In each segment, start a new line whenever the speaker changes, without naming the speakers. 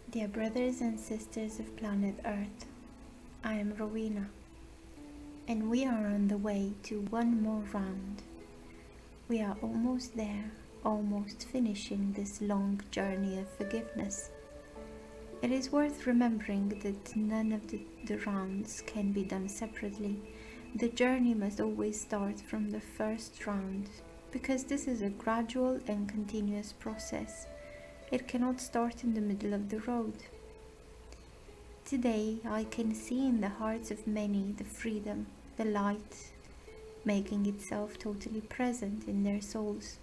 Dear brothers and sisters of planet Earth, I am Rowena, and we are on the way to one more round. We are almost there, almost finishing this long journey of forgiveness. It is worth remembering that none of the rounds can be done separately. The journey must always start from the first round, because this is a gradual and continuous process. It cannot start in the middle of the road. Today I can see in the hearts of many the freedom, the light, making itself totally present in their souls.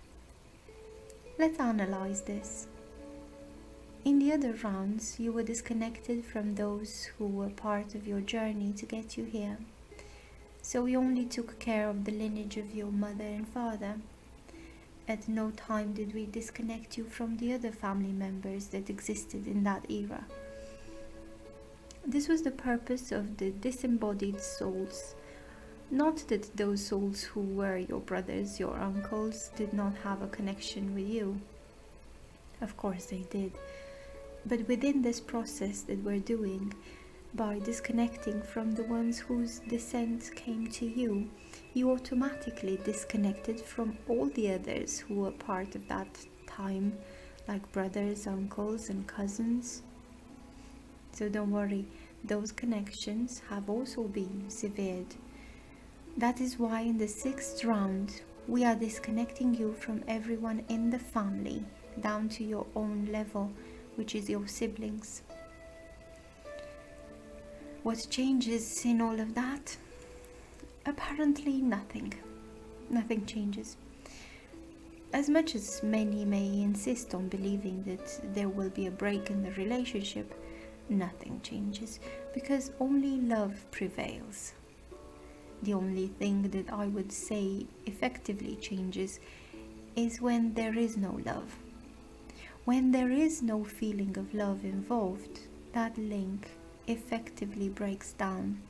Let's analyze this. In the other rounds, you were disconnected from those who were part of your journey to get you here. So you only took care of the lineage of your mother and father. At no time did we disconnect you from the other family members that existed in that era. This was the purpose of the disembodied souls. Not that those souls who were your brothers, your uncles, did not have a connection with you. Of course they did. But within this process that we're doing, by disconnecting from the ones whose descent came to you, you automatically disconnected from all the others who were part of that time, like brothers, uncles, and cousins. So don't worry, those connections have also been severed. That is why in the 6th round, we are disconnecting you from everyone in the family, down to your own level, which is your siblings. What changes in all of that? Apparently nothing. Nothing changes. As much as many may insist on believing that there will be a break in the relationship, nothing changes, because only love prevails. The only thing that I would say effectively changes is when there is no love. When there is no feeling of love involved, that link effectively breaks down,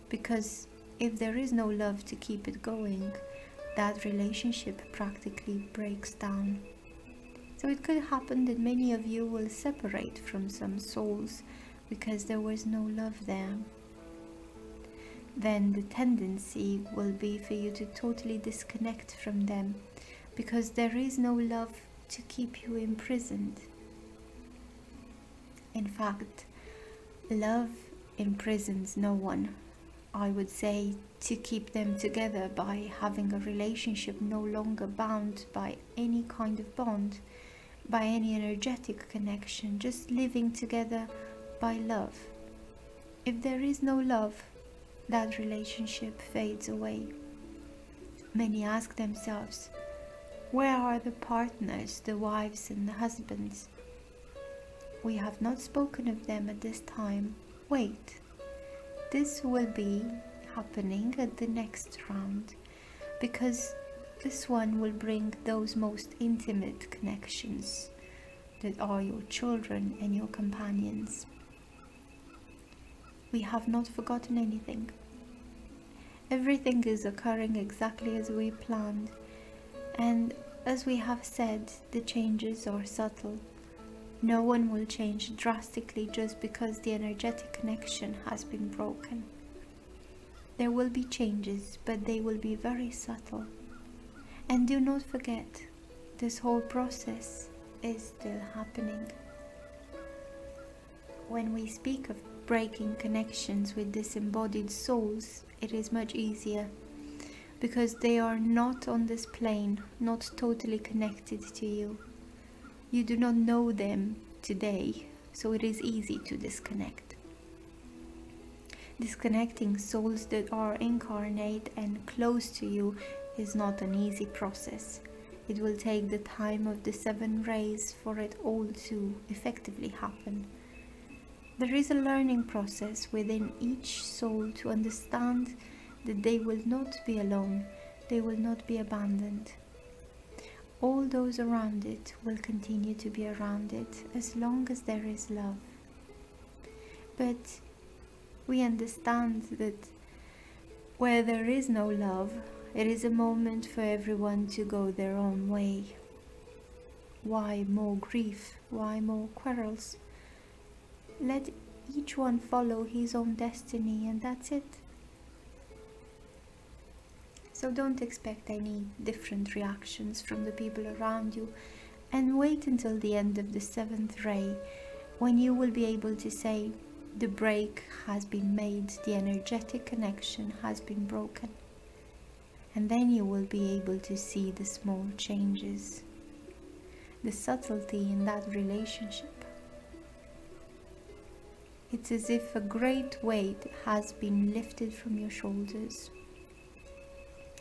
because if there is no love to keep it going, that relationship practically breaks down. So it could happen that many of you will separate from some souls because there was no love there. Then the tendency will be for you to totally disconnect from them, because there is no love to keep you imprisoned. In fact, love imprisons no one. I would say to keep them together by having a relationship no longer bound by any kind of bond, by any energetic connection, just living together by love. If there is no love, that relationship fades away. Many ask themselves, where are the partners, the wives and the husbands? We have not spoken of them at this time. Wait, this will be happening at the next round, because this one will bring those most intimate connections that are your children and your companions. We have not forgotten anything. Everything is occurring exactly as we planned, and as we have said, the changes are subtle. No one will change drastically just because the energetic connection has been broken. There will be changes, but they will be very subtle. And do not forget, this whole process is still happening. When we speak of breaking connections with disembodied souls, it is much easier, because they are not on this plane, not totally connected to you. You do not know them today, so it is easy to disconnect. Disconnecting souls that are incarnate and close to you is not an easy process. It will take the time of the 7 rays for it all to effectively happen. There is a learning process within each soul to understand that they will not be alone, they will not be abandoned. All those around it will continue to be around it as long as there is love. But we understand that where there is no love, it is a moment for everyone to go their own way. Why more grief? Why more quarrels? Let each one follow his own destiny, and that's it. So don't expect any different reactions from the people around you, and wait until the end of the 7th ray, when you will be able to say, the break has been made, the energetic connection has been broken. And then you will be able to see the small changes, the subtlety in that relationship. It's as if a great weight has been lifted from your shoulders.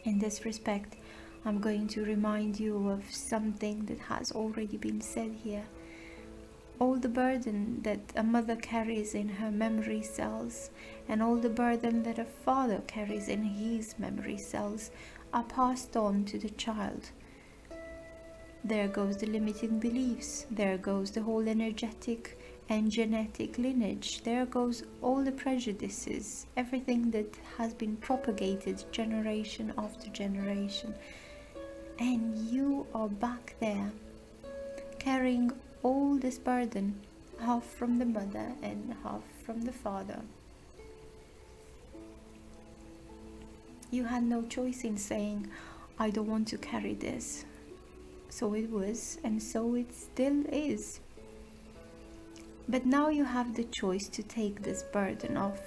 In this respect, I'm going to remind you of something that has already been said here. All the burden that a mother carries in her memory cells, and all the burden that a father carries in his memory cells, are passed on to the child. There goes the limiting beliefs, there goes the whole energetic and genetic lineage, there goes all the prejudices, everything that has been propagated generation after generation. And you are back there, carrying all this burden, half from the mother and half from the father. You had no choice in saying, I don't want to carry this. So it was, and so it still is. But now you have the choice to take this burden off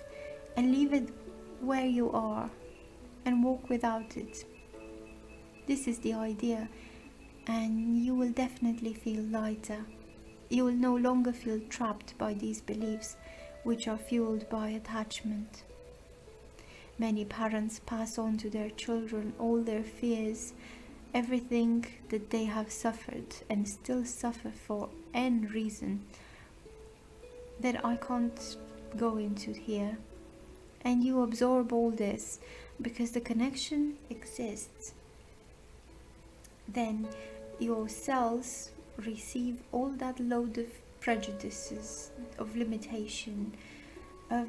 and leave it where you are and walk without it. This is the idea, and you will definitely feel lighter. You will no longer feel trapped by these beliefs, which are fueled by attachment. Many parents pass on to their children all their fears, everything that they have suffered and still suffer for any reason that I can't go into here. And you absorb all this because the connection exists. Then your cells receive all that load of prejudices, of limitation, of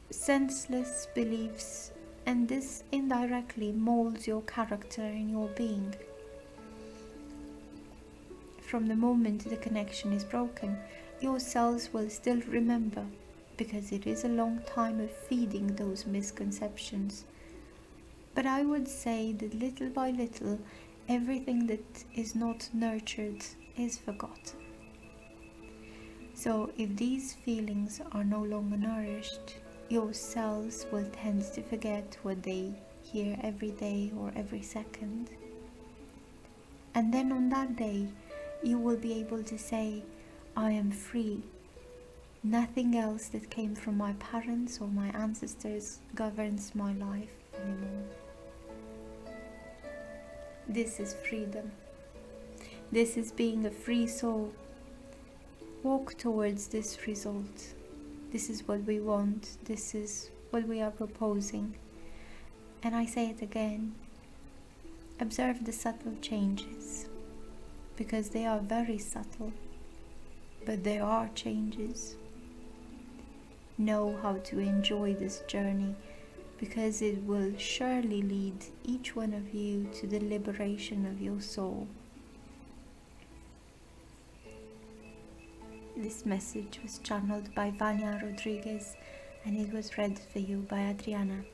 senseless beliefs, and this indirectly molds your character and your being. From the moment the connection is broken, your cells will still remember, because it is a long time of feeding those misconceptions. But I would say that little by little, everything that is not nurtured is forgotten. So if these feelings are no longer nourished, your cells will tend to forget what they hear every day or every second. And then on that day, you will be able to say, I am free. Nothing else that came from my parents or my ancestors governs my life anymore. This is freedom. This is being a free soul. Walk towards this result. This is what we want. This is what we are proposing. And I say it again. Observe the subtle changes, because they are very subtle, but there are changes. Know how to enjoy this journey, because it will surely lead each one of you to the liberation of your soul. This message was channeled by Vania Rodrigues, and it was read for you by Adriana.